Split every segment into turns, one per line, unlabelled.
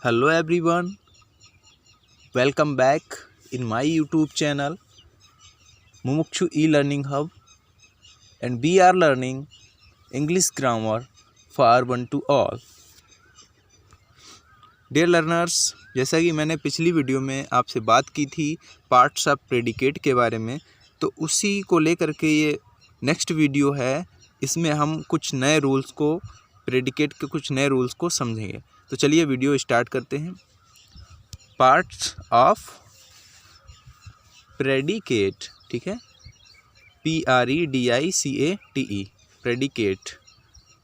Hello everyone, welcome back in my YouTube channel Mumukshu E-Learning Hub, and we are learning English grammar for one to all. Dear learners, जैसा कि मैंने पिछली video में आपसे बात की थी पार्ट्स ऑफ प्रेडिकेट के बारे में, तो उसी को लेकर के ये नेक्स्ट वीडियो है। इसमें हम कुछ नए रूल्स को, प्रेडिकेट के कुछ नए रूल्स को समझेंगे। तो चलिए वीडियो स्टार्ट करते हैं। पार्ट्स ऑफ प्रेडिकेट, ठीक है, PREDICATE, प्रेडिकेट।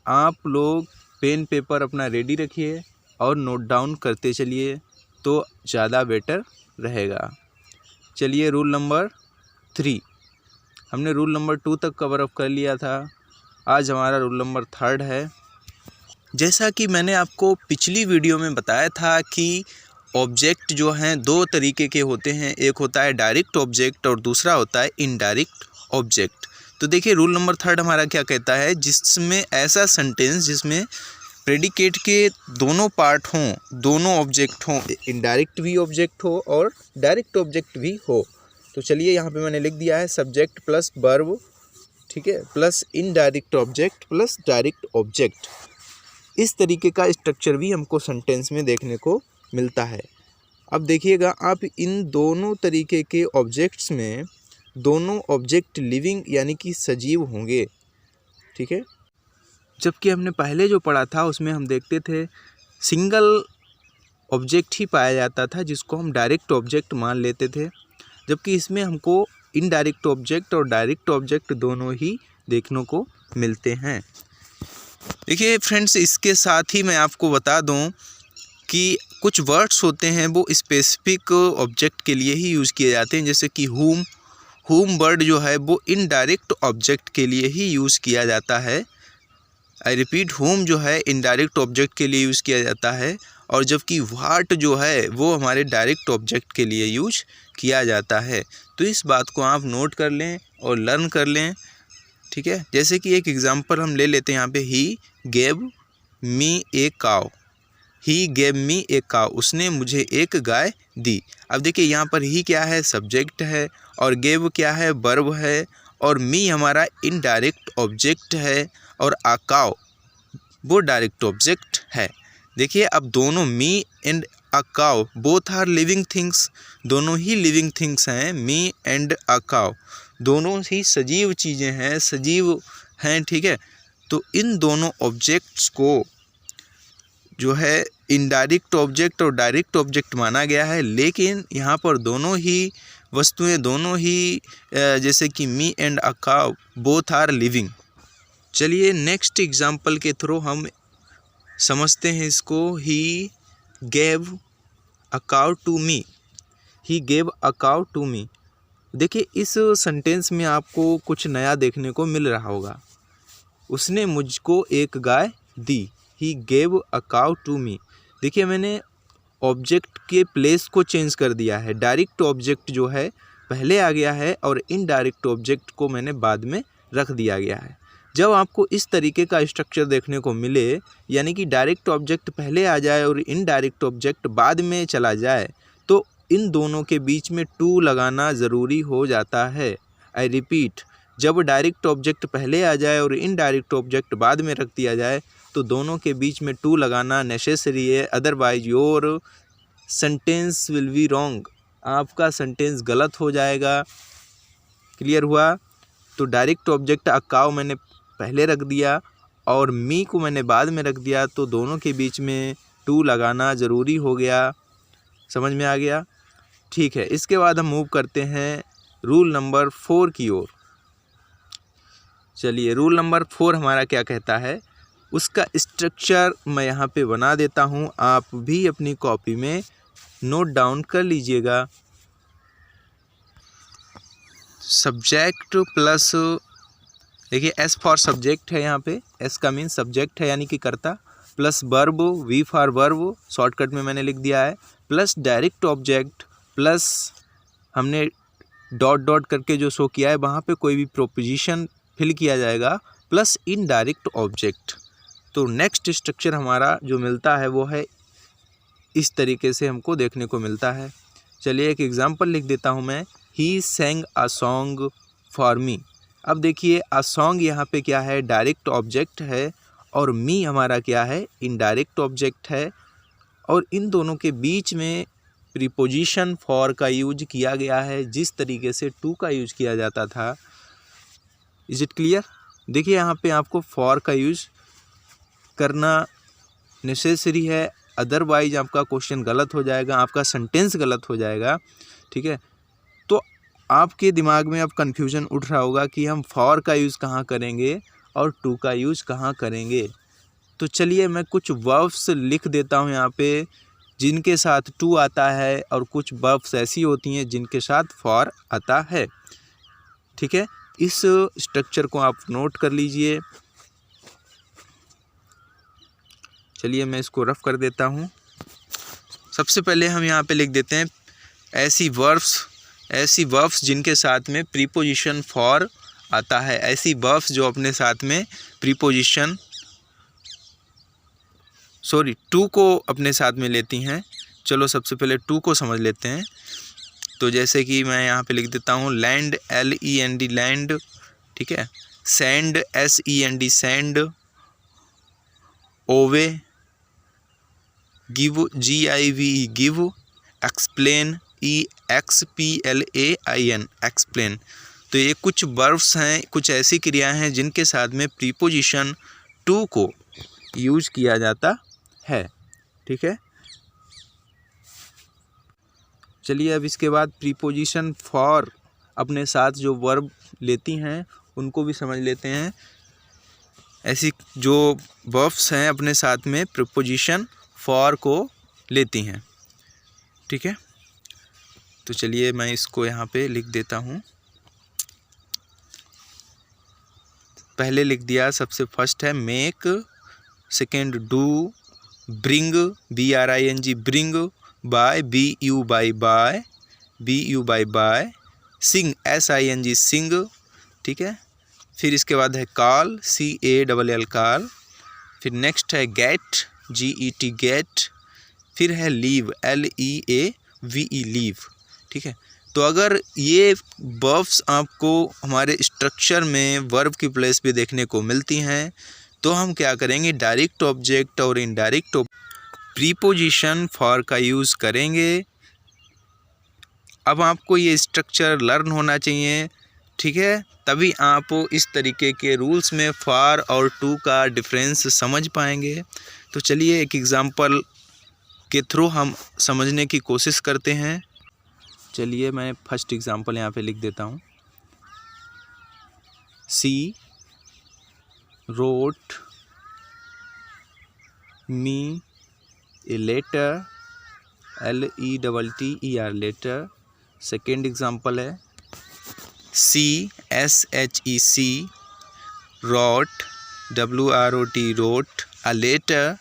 आप लोग पेन पेपर अपना रेडी रखिए और नोट डाउन करते चलिए तो ज़्यादा बेटर रहेगा। चलिए रूल नंबर 3, हमने रूल नंबर 2 तक कवर अप कर लिया था। आज हमारा रूल नंबर 3 है। जैसा कि मैंने आपको पिछली वीडियो में बताया था कि ऑब्जेक्ट जो हैं दो तरीके के होते हैं, एक होता है डायरेक्ट ऑब्जेक्ट और दूसरा होता है इनडायरेक्ट ऑब्जेक्ट। तो देखिए रूल नंबर 3 हमारा क्या कहता है, जिसमें ऐसा सेंटेंस जिसमें प्रेडिकेट के दोनों पार्ट हों, दोनों ऑब्जेक्ट हों, इनडायरेक्ट भी ऑब्जेक्ट हो और डायरेक्ट ऑब्जेक्ट भी हो। तो चलिए यहाँ पे मैंने लिख दिया है सब्जेक्ट प्लस वर्ब, ठीक है, plus indirect object plus direct object. इस तरीके का स्ट्रक्चर भी हमको सेंटेंस में देखने को मिलता है। अब देखिएगा, आप इन दोनों तरीके के ऑब्जेक्ट्स में दोनों ऑब्जेक्ट लिविंग यानी कि सजीव होंगे, ठीक है। जबकि हमने पहले जो पढ़ा था उसमें हम देखते थे सिंगल ऑब्जेक्ट ही पाया जाता था जिसको हम डायरेक्ट ऑब्जेक्ट मान लेते थे, जबकि इसमें हमको इनडायरेक्ट ऑब्जेक्ट और डायरेक्ट ऑब्जेक्ट दोनों ही देखने को मिलते हैं। देखिए फ्रेंड्स, इसके साथ ही मैं आपको बता दूं कि कुछ वर्ड्स होते हैं वो स्पेसिफिक ऑब्जेक्ट के लिए ही यूज़ किए जाते हैं, जैसे कि होम वर्ड जो है वो इनडायरेक्ट ऑब्जेक्ट के लिए ही यूज़ किया जाता है। आई रिपीट, होम जो है इनडायरेक्ट ऑब्जेक्ट के लिए यूज़ किया जाता है, और जबकि व्हाट जो है वो हमारे डायरेक्ट ऑब्जेक्ट के लिए यूज किया जाता है। तो इस बात को आप नोट कर लें और लर्न कर लें, ठीक है। जैसे कि एक एग्जांपल हम ले लेते हैं यहाँ पे, ही गेव मी ए काव, ही गेव मी ए काव, उसने मुझे एक गाय दी। अब देखिए यहाँ पर ही क्या है, सब्जेक्ट है, और गेव क्या है, वर्ब है, और मी हमारा इनडायरेक्ट ऑब्जेक्ट है, और आ काव वो डायरेक्ट ऑब्जेक्ट है। देखिए अब दोनों मी एंड अ काव बोथ आर लिविंग थिंग्स, दोनों ही लिविंग थिंग्स हैं। मी एंड अ काव दोनों ही सजीव चीज़ें हैं, सजीव हैं, ठीक है। तो इन दोनों ऑब्जेक्ट्स को जो है इनडायरेक्ट ऑब्जेक्ट और डायरेक्ट ऑब्जेक्ट माना गया है, लेकिन यहाँ पर दोनों ही वस्तुएं, दोनों ही जैसे कि मी एंड अ काव बोथ आर लिविंग। चलिए नेक्स्ट एग्जाम्पल के थ्रू हम समझते हैं इसको। ही गेव अ काव to me, he gave a काव टू मी। देखिए इस सेंटेंस में आपको कुछ नया देखने को मिल रहा होगा। उसने मुझको एक गाय दी, ही गेव अ काव टू मी। देखिए मैंने ऑब्जेक्ट के प्लेस को चेंज कर दिया है, डायरेक्ट ऑब्जेक्ट जो है पहले आ गया है और इनडायरेक्ट ऑब्जेक्ट को मैंने बाद में रख दिया गया है। जब आपको इस तरीके का स्ट्रक्चर देखने को मिले, यानी कि डायरेक्ट ऑब्जेक्ट पहले आ जाए और इनडायरेक्ट ऑब्जेक्ट बाद में चला जाए, तो इन दोनों के बीच में टू लगाना ज़रूरी हो जाता है। आई रिपीट, जब डायरेक्ट ऑब्जेक्ट पहले आ जाए और इनडायरेक्ट ऑब्जेक्ट बाद में रख दिया जाए तो दोनों के बीच में टू लगाना नेसेसरी है, otherwise your sentence will be wrong, आपका सेंटेंस गलत हो जाएगा। क्लियर हुआ? तो डायरेक्ट ऑब्जेक्ट अ काव मैंने पहले रख दिया और मी को मैंने बाद में रख दिया, तो दोनों के बीच में टू लगाना ज़रूरी हो गया। समझ में आ गया? ठीक है, इसके बाद हम मूव करते हैं रूल नंबर 4 की ओर। चलिए रूल नंबर 4 हमारा क्या कहता है, उसका स्ट्रक्चर मैं यहाँ पे बना देता हूँ, आप भी अपनी कॉपी में नोट डाउन कर लीजिएगा। सब्जेक्ट प्लस, देखिए एस फॉर सब्जेक्ट है, यहाँ पे एस का मीन सब्जेक्ट है यानी कि कर्ता, plus verb, V for verb shortcut में मैंने लिख दिया है, प्लस डायरेक्ट ऑब्जेक्ट, प्लस हमने डॉट डॉट करके जो शो किया है वहाँ पे कोई भी प्रोपोजिशन फिल किया जाएगा, प्लस इनडायरेक्ट ऑब्जेक्ट। तो नेक्स्ट स्ट्रक्चर हमारा जो मिलता है वो है इस तरीके से हमको देखने को मिलता है। चलिए एक एग्जांपल लिख देता हूँ मैं, ही Seng a song for me. अब देखिए अ सॉन्ग यहाँ पे क्या है, डायरेक्ट ऑब्जेक्ट है, और मी हमारा क्या है, इनडायरेक्ट ऑब्जेक्ट है, और इन दोनों के बीच में प्रीपोजिशन फॉर का यूज किया गया है, जिस तरीके से टू का यूज किया जाता था। Is it clear? देखिए यहाँ पे आपको फॉर का यूज करना नेसेसरी है, अदरवाइज आपका क्वेश्चन गलत हो जाएगा, आपका सेंटेंस गलत हो जाएगा। ठीक है, तो आपके दिमाग में अब कन्फ्यूजन उठ रहा होगा कि हम फॉर का यूज़ कहाँ करेंगे और टू का यूज़ कहाँ करेंगे। तो चलिए मैं कुछ वर्ब्स लिख देता हूँ यहाँ पे जिनके साथ टू आता है, और कुछ वर्ब्स ऐसी होती हैं जिनके साथ फॉर आता है। ठीक है, इस स्ट्रक्चर को आप नोट कर लीजिए। चलिए मैं इसको रफ कर देता हूँ। सबसे पहले हम यहाँ पे लिख देते हैं ऐसी वर्ब्स जिनके साथ में प्रीपोजिशन फॉर आता है, ऐसी वर्ब्स जो अपने साथ में प्रीपोजिशन टू को अपने साथ में लेती हैं। चलो सबसे पहले टू को समझ लेते हैं। तो जैसे कि मैं यहाँ पे लिख देता हूँ लैंड, LEND लैंड, ठीक है, send, SEND send, owe, give, GIVE give, explain, EXPLAIN explain. तो ये कुछ वर्ब्स हैं, कुछ ऐसी क्रियाएं हैं जिनके साथ में प्रीपोजिशन टू को यूज किया जाता है। ठीक है, चलिए अब इसके बाद प्रीपोजिशन फॉर अपने साथ जो वर्ब लेती हैं उनको भी समझ लेते हैं। ऐसी जो वर्ब्स हैं अपने साथ में प्रीपोजिशन फॉर को लेती हैं। ठीक है, तो चलिए मैं इसको यहाँ पे लिख देता हूँ। पहले लिख दिया, सबसे फर्स्ट है make, second do, bring, BRING bring, buy, BU buy, sing, SING sing. ठीक है, फिर इसके बाद है कॉल, CALL कॉल, फिर नेक्स्ट है गेट, GET गेट, फिर है लीव, LEAVE लीव। ठीक है, तो अगर ये वर्ब्स आपको हमारे स्ट्रक्चर में वर्ब की प्लेस पे देखने को मिलती हैं तो हम क्या करेंगे, डायरेक्ट ऑब्जेक्ट और इनडायरेक्ट प्रीपोजिशन फॉर का यूज़ करेंगे। अब आपको ये स्ट्रक्चर लर्न होना चाहिए। ठीक है, तभी आप इस तरीके के रूल्स में फॉर और टू का डिफरेंस समझ पाएंगे। तो चलिए एक एग्ज़ाम्पल के थ्रू हम समझने की कोशिश करते हैं। चलिए मैं फर्स्ट एग्ज़ाम्पल यहाँ पे लिख देता हूँ। She wrote me a letter, LETTER letter. Second example है SHEC wrote, WROT wrote a letter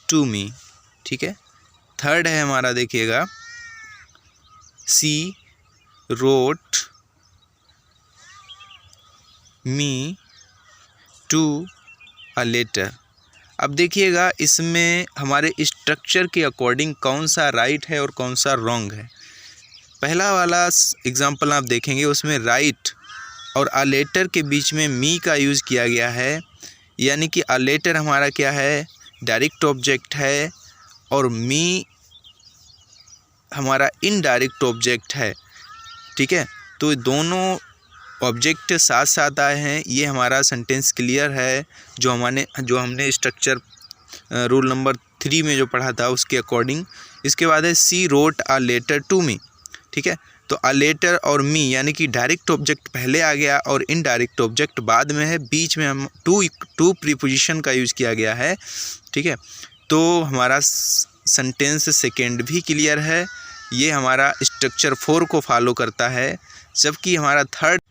to me. ठीक है, थर्ड है हमारा, देखिएगा, she wrote me to a letter. अब देखिएगा इसमें हमारे स्ट्रक्चर के अकॉर्डिंग कौन सा राइट है और कौन सा रॉन्ग है। पहला वाला एग्जांपल आप देखेंगे उसमें राइट और अ लेटर के बीच में मी का यूज़ किया गया है, यानी कि अ लेटर हमारा क्या है, डायरेक्ट ऑब्जेक्ट है, और मी हमारा इनडायरेक्ट ऑब्जेक्ट है। ठीक है, तो दोनों ऑब्जेक्ट साथ साथ आए हैं, ये हमारा सेंटेंस क्लियर है। जो हमने स्ट्रक्चर रूल नंबर 3 में जो पढ़ा था उसके अकॉर्डिंग। इसके बाद है she wrote a letter to me. ठीक है, तो अ लेटर और मी यानी कि डायरेक्ट ऑब्जेक्ट पहले आ गया और इनडायरेक्ट ऑब्जेक्ट बाद में है, बीच में हम टू प्रीपोजिशन का यूज़ किया गया है। ठीक है, तो हमारा सेंटेंस सेकेंड भी क्लियर है, ये हमारा स्ट्रक्चर 4 को फॉलो करता है, जबकि हमारा थर्ड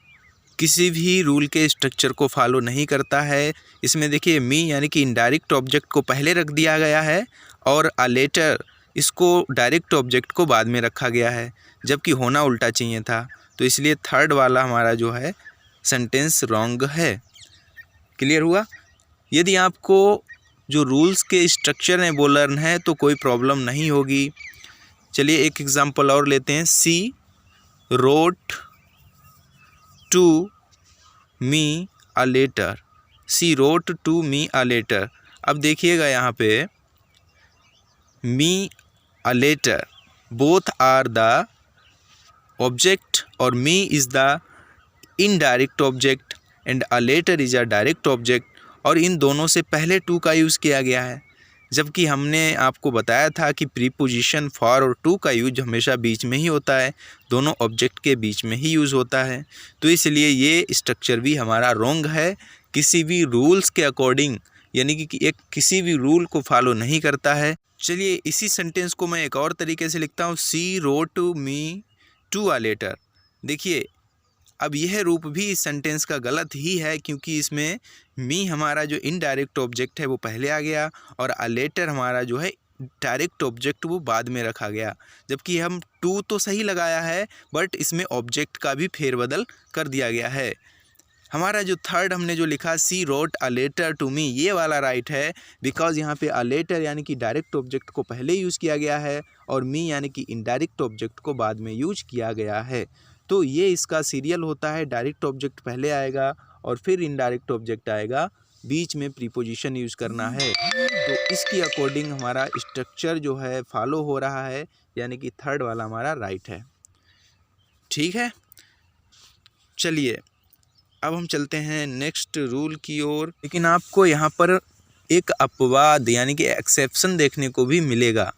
किसी भी रूल के स्ट्रक्चर को फॉलो नहीं करता है। इसमें देखिए मी यानी कि इनडायरेक्ट ऑब्जेक्ट को पहले रख दिया गया है और अ लेटर इसको डायरेक्ट ऑब्जेक्ट को बाद में रखा गया है, जबकि होना उल्टा चाहिए था। तो इसलिए थर्ड वाला हमारा जो है सेंटेंस रॉन्ग है। क्लियर हुआ? यदि आपको जो रूल्स के स्ट्रक्चर हैं वो लर्न है तो कोई प्रॉब्लम नहीं होगी। चलिए एक एग्जांपल और लेते हैं। She wrote to me a letter. She wrote to me a letter. अब देखिएगा यहाँ पे me a letter both are the object और me is the indirect object and a letter is a direct object, और इन दोनों से पहले टू का यूज़ किया गया है, जबकि हमने आपको बताया था कि प्रीपोजिशन फॉर और टू का यूज हमेशा बीच में ही होता है, दोनों ऑब्जेक्ट के बीच में ही यूज़ होता है। तो इसलिए ये स्ट्रक्चर भी हमारा रॉन्ग है, किसी भी रूल्स के अकॉर्डिंग, यानी कि एक किसी भी रूल को फॉलो नहीं करता है। चलिए इसी सेंटेंस को मैं एक और तरीके से लिखता हूँ। She wrote to me to a letter. देखिए अब यह रूप भी इस सेंटेंस का गलत ही है, क्योंकि इसमें मी हमारा जो इनडायरेक्ट ऑब्जेक्ट है वो पहले आ गया और अ लेटर हमारा जो है डायरेक्ट ऑब्जेक्ट वो बाद में रखा गया, जबकि हम टू तो सही लगाया है बट इसमें ऑब्जेक्ट का भी फेरबदल कर दिया गया है। हमारा जो थर्ड हमने जो लिखा she wrote a letter to me, ये वाला राइट है, बिकॉज यहाँ पे अ लेटर यानी कि डायरेक्ट ऑब्जेक्ट को पहले यूज़ किया गया है और मी यानी कि इनडायरेक्ट ऑब्जेक्ट को बाद में यूज किया गया है। तो ये इसका सीरियल होता है, डायरेक्ट ऑब्जेक्ट पहले आएगा और फिर इनडायरेक्ट ऑब्जेक्ट आएगा, बीच में प्रीपोजिशन यूज़ करना है। तो इसकी अकॉर्डिंग हमारा स्ट्रक्चर जो है फॉलो हो रहा है, यानी कि थर्ड वाला हमारा राइट है। ठीक है, चलिए अब हम चलते हैं नेक्स्ट रूल की ओर। लेकिन आपको यहाँ पर एक अपवाद यानी कि एक्सेप्शन देखने को भी मिलेगा,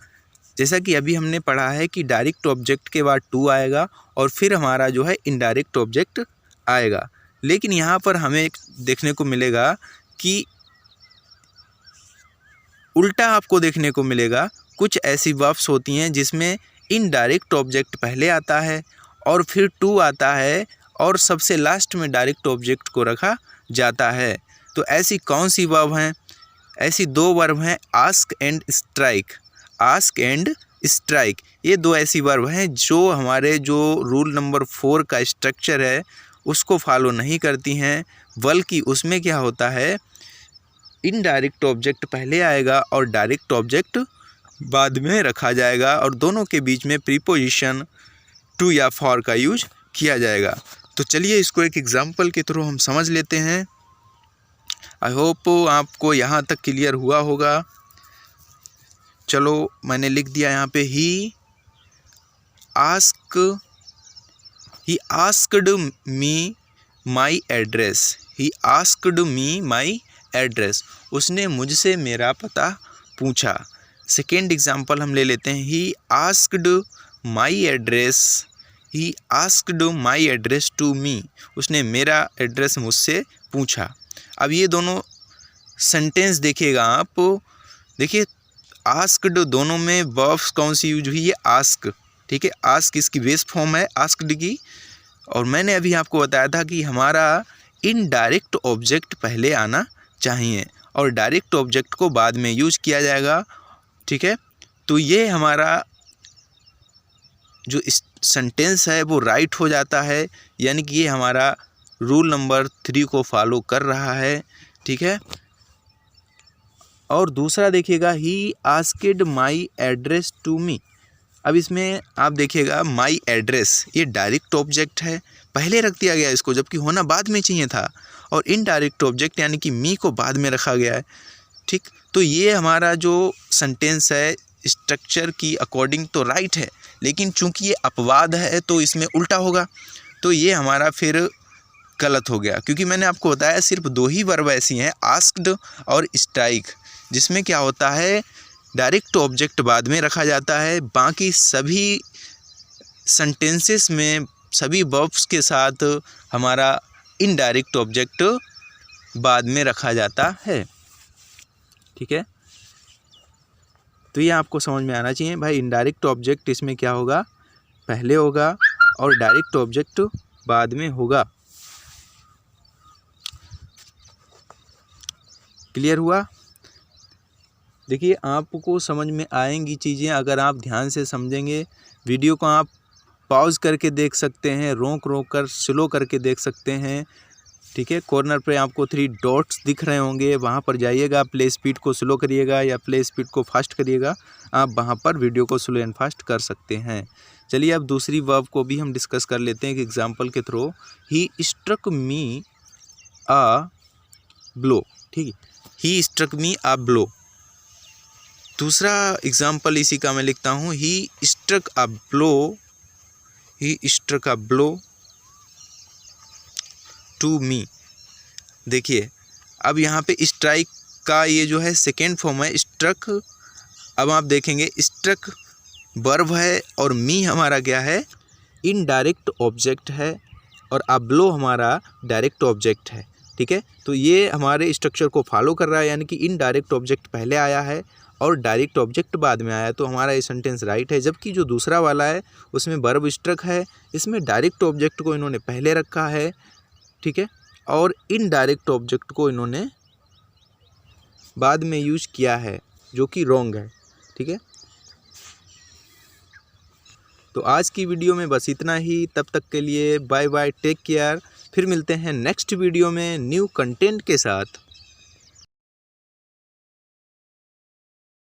जैसा कि अभी हमने पढ़ा है कि डायरेक्ट ऑब्जेक्ट के बाद टू आएगा और फिर हमारा जो है इनडायरेक्ट ऑब्जेक्ट आएगा। लेकिन यहाँ पर हमें देखने को मिलेगा कि उल्टा आपको देखने को मिलेगा। कुछ ऐसी वर्ब्स होती हैं जिसमें इनडायरेक्ट ऑब्जेक्ट पहले आता है और फिर टू आता है और सबसे लास्ट में डायरेक्ट ऑब्जेक्ट को रखा जाता है। तो ऐसी कौन सी वर्ब हैं? ऐसी दो वर्ब हैं, ask and strike. Ask and strike, ये दो ऐसी वर्ब हैं जो हमारे जो रूल नंबर 4 का स्ट्रक्चर है उसको फॉलो नहीं करती हैं, बल्कि उसमें क्या होता है, इनडायरेक्ट ऑब्जेक्ट पहले आएगा और डायरेक्ट ऑब्जेक्ट बाद में रखा जाएगा और दोनों के बीच में प्रीपोजिशन टू या फॉर का यूज किया जाएगा। तो चलिए इसको एक एग्जाम्पल के थ्रू हम समझ लेते हैं। आई होप आपको यहाँ तक क्लियर हुआ होगा। चलो मैंने लिख दिया यहाँ पे he asked me my address. He asked me my address, उसने मुझसे मेरा पता पूछा। सेकेंड एग्जाम्पल हम ले लेते हैं। He asked my address. He asked my address to me, उसने मेरा एड्रेस मुझसे पूछा। अब ये दोनों सेंटेंस देखिएगा आप, देखिए आस्क्ड दोनों में वर्ब्स कौन सी यूज हुई है, आस्क। ठीक है, आस्क इसकी बेस फॉर्म है आस्क्ड की, और मैंने अभी आपको बताया था कि हमारा इनडायरेक्ट ऑब्जेक्ट पहले आना चाहिए और डायरेक्ट ऑब्जेक्ट को बाद में यूज किया जाएगा। ठीक है, तो ये हमारा जो सेंटेंस है वो राइट हो जाता है, यानी कि ये हमारा रूल नंबर 3 को फॉलो कर रहा है। ठीक है, और दूसरा देखिएगा he asked my address to me. अब इसमें आप देखिएगा माई एड्रेस, ये डायरेक्ट ऑब्जेक्ट है, पहले रख दिया गया इसको, जबकि होना बाद में चाहिए था, और इनडायरेक्ट ऑब्जेक्ट यानी कि मी को बाद में रखा गया है। ठीक, तो ये हमारा जो सेंटेंस है स्ट्रक्चर की अकॉर्डिंग तो राइट है, लेकिन चूंकि ये अपवाद है तो इसमें उल्टा होगा, तो ये हमारा फिर गलत हो गया। क्योंकि मैंने आपको बताया सिर्फ दो ही वर्ब ऐसी हैं, आस्क्ड और स्ट्राइक, जिसमें क्या होता है डायरेक्ट ऑब्जेक्ट बाद में रखा जाता है। बाकी सभी सेंटेंसेस में सभी वर्ब्स के साथ हमारा इनडायरेक्ट ऑब्जेक्ट बाद में रखा जाता है। ठीक है, तो ये आपको समझ में आना चाहिए भाई, इनडायरेक्ट ऑब्जेक्ट इसमें क्या होगा, पहले होगा और डायरेक्ट ऑब्जेक्ट बाद में होगा। क्लियर हुआ? देखिए आपको समझ में आएंगी चीज़ें अगर आप ध्यान से समझेंगे। वीडियो को आप पॉज करके देख सकते हैं, रोक कर स्लो करके देख सकते हैं, ठीक है। कॉर्नर पे आपको 3 डॉट्स दिख रहे होंगे, वहाँ पर जाइएगा, प्ले स्पीड को स्लो करिएगा या प्ले स्पीड को फास्ट करिएगा, आप वहाँ पर वीडियो को स्लो एंड फास्ट कर सकते हैं। चलिए अब दूसरी वर्ब को भी हम डिस्कस कर लेते हैं एक एग्जांपल के थ्रू। He struck me a blow, ठीक है, he struck me a blow. दूसरा एग्जांपल इसी का मैं लिखता हूँ, he struck a blow, he struck a blow to me. देखिए अब यहाँ पे स्ट्राइक का ये जो है सेकेंड फॉर्म है, स्ट्रक। अब आप देखेंगे स्ट्रक वर्ब है और मी हमारा क्या है, इनडायरेक्ट ऑब्जेक्ट है, और अ ब्लो हमारा डायरेक्ट ऑब्जेक्ट है, ठीक है। तो ये हमारे स्ट्रक्चर को फॉलो कर रहा है, यानी कि इनडायरेक्ट ऑब्जेक्ट पहले आया है और डायरेक्ट ऑब्जेक्ट बाद में आया, तो हमारा ये सेंटेंस राइट है। जबकि जो दूसरा वाला है उसमें वर्ब स्ट्रक है, इसमें डायरेक्ट ऑब्जेक्ट को इन्होंने पहले रखा है, ठीक है, और इनडायरेक्ट ऑब्जेक्ट को इन्होंने बाद में यूज किया है, जो कि रॉन्ग है, ठीक है। तो आज की वीडियो में बस इतना ही। तब तक के लिए बाय बाय, टेक केयर। फिर मिलते हैं नेक्स्ट वीडियो में न्यू कंटेंट के साथ।